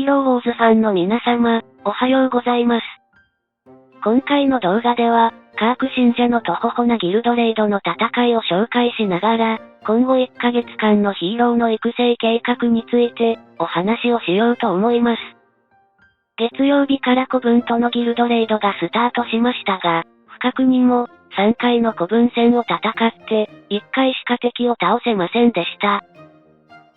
ーローウォーズファンの皆様、おはようございます。今回の動画では、カーク信者のトホホなギルドレイドの戦いを紹介しながら、今後1ヶ月間のヒーローの育成計画について、お話をしようと思います。月曜日から古文とのギルドレイドがスタートしましたが、不覚にも、3回の古文戦を戦って、1回しか敵を倒せませんでした。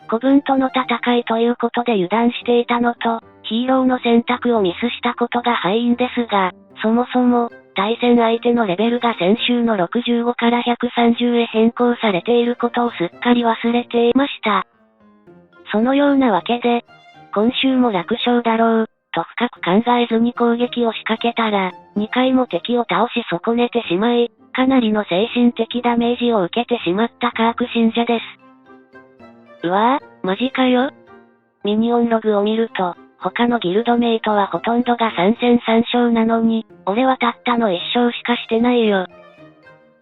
古文との戦いということで油断していたのと、ヒーローの選択をミスしたことが敗因ですが、そもそも、対戦相手のレベルが先週の65から130へ変更されていることをすっかり忘れていました。そのようなわけで、今週も楽勝だろう、と深く考えずに攻撃を仕掛けたら、2回も敵を倒し損ねてしまい、かなりの精神的ダメージを受けてしまったカーク信者です。うわぁ、マジかよ。ミニオンログを見ると、他のギルドメイトはほとんどが3戦3勝なのに、俺はたったの1勝しかしてないよ。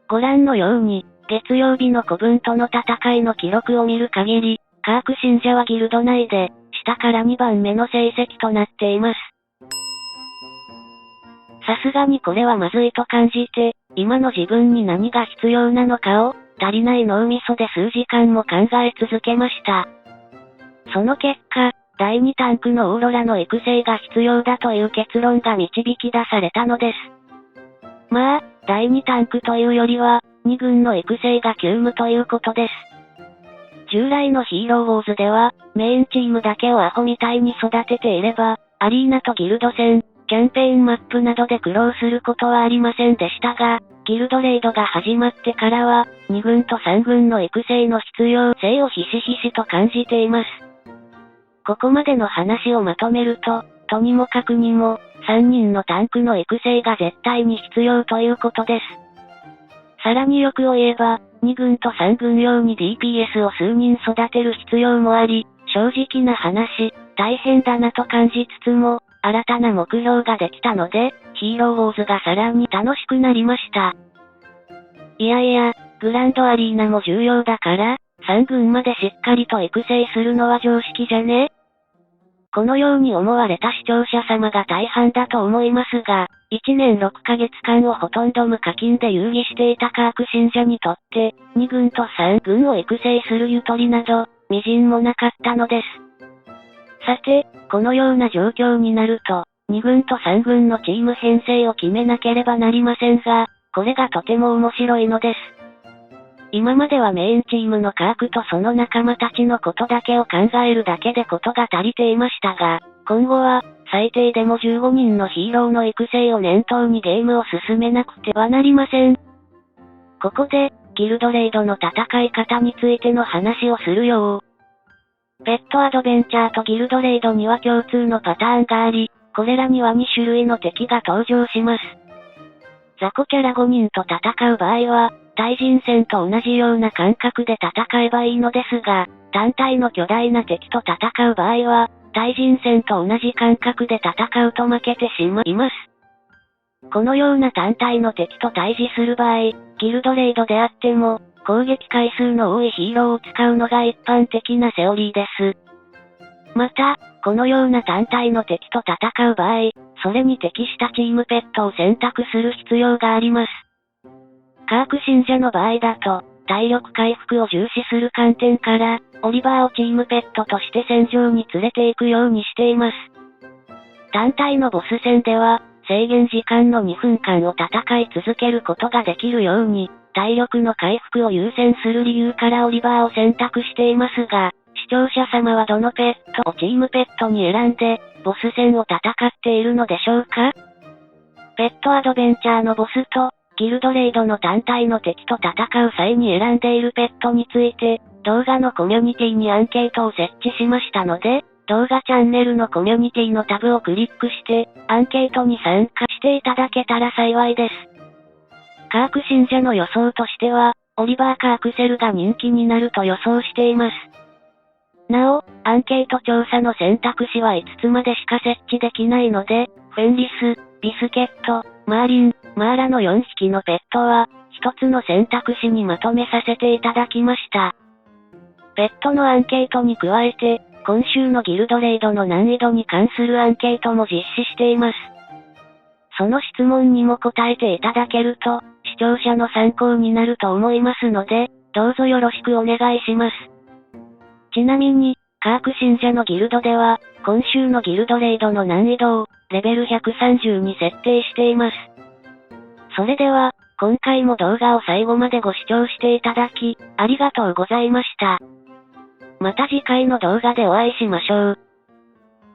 ご覧のように、月曜日の古文との戦いの記録を見る限り、カーク信者はギルド内で、下から2番目の成績となっています。さすがにこれはまずいと感じて、今の自分に何が必要なのかを、足りない脳みそで数時間も考え続けました。その結果、第2タンクのオーロラの育成が必要だという結論が導き出されたのです。まあ、第2タンクというよりは、2軍の育成が急務ということです。従来のヒーローウォーズでは、メインチームだけをアホみたいに育てていれば、アリーナとギルド戦、キャンペーンマップなどで苦労することはありませんでしたが、ギルドレイドが始まってからは、2軍と3軍の育成の必要性をひしひしと感じています。ここまでの話をまとめると、とにもかくにも、3人のタンクの育成が絶対に必要ということです。さらに欲を言えば、2軍と3軍用に DPS を数人育てる必要もあり、正直な話、大変だなと感じつつも、新たな目標ができたので、ヒーローウォーズがさらに楽しくなりました。いやいや、グランドアリーナも重要だから、3軍までしっかりと育成するのは常識じゃね？このように思われた視聴者様が大半だと思いますが、1年6ヶ月間をほとんど無課金で遊戯していたカーク信者にとって、2軍と3軍を育成するゆとりなど、微塵もなかったのです。さて、このような状況になると、2軍と3軍のチーム編成を決めなければなりませんが、これがとても面白いのです。今まではメインチームのカークとその仲間たちのことだけを考えるだけでことが足りていましたが、今後は、最低でも15人のヒーローの育成を念頭にゲームを進めなくてはなりません。ここで、ギルドレイドの戦い方についての話をするよ。ペットアドベンチャーとギルドレイドには共通のパターンがあり、これらには2種類の敵が登場します。雑魚キャラ5人と戦う場合は、対人戦と同じような感覚で戦えばいいのですが、単体の巨大な敵と戦う場合は、対人戦と同じ感覚で戦うと負けてしまいます。このような単体の敵と対峙する場合、ギルドレイドであっても、攻撃回数の多いヒーローを使うのが一般的なセオリーです。また、このような単体の敵と戦う場合、それに適したチームペットを選択する必要があります。カーク信者の場合だと、体力回復を重視する観点から、オリバーをチームペットとして戦場に連れて行くようにしています。単体のボス戦では、制限時間の2分間を戦い続けることができるように、体力の回復を優先する理由からオリバーを選択していますが、視聴者様はどのペットをチームペットに選んで、ボス戦を戦っているのでしょうか？ペットアドベンチャーのボスと、ギルドレイドの単体の敵と戦う際に選んでいるペットについて、動画のコミュニティにアンケートを設置しましたので、動画チャンネルのコミュニティのタブをクリックして、アンケートに参加していただけたら幸いです。カーク信者の予想としては、オリバーカークセルが人気になると予想しています。なお、アンケート調査の選択肢は5つまでしか設置できないので、フェンリス、ビスケット、マーリン、マーラの4匹のペットは、1つの選択肢にまとめさせていただきました。ペットのアンケートに加えて、今週のギルドレイドの難易度に関するアンケートも実施しています。その質問にも答えていただけると、視聴者の参考になると思いますので、どうぞよろしくお願いします。ちなみに、カーク信者のギルドでは、今週のギルドレイドの難易度を、レベル130に設定しています。それでは、今回も動画を最後までご視聴していただき、ありがとうございました。また次回の動画でお会いしましょう。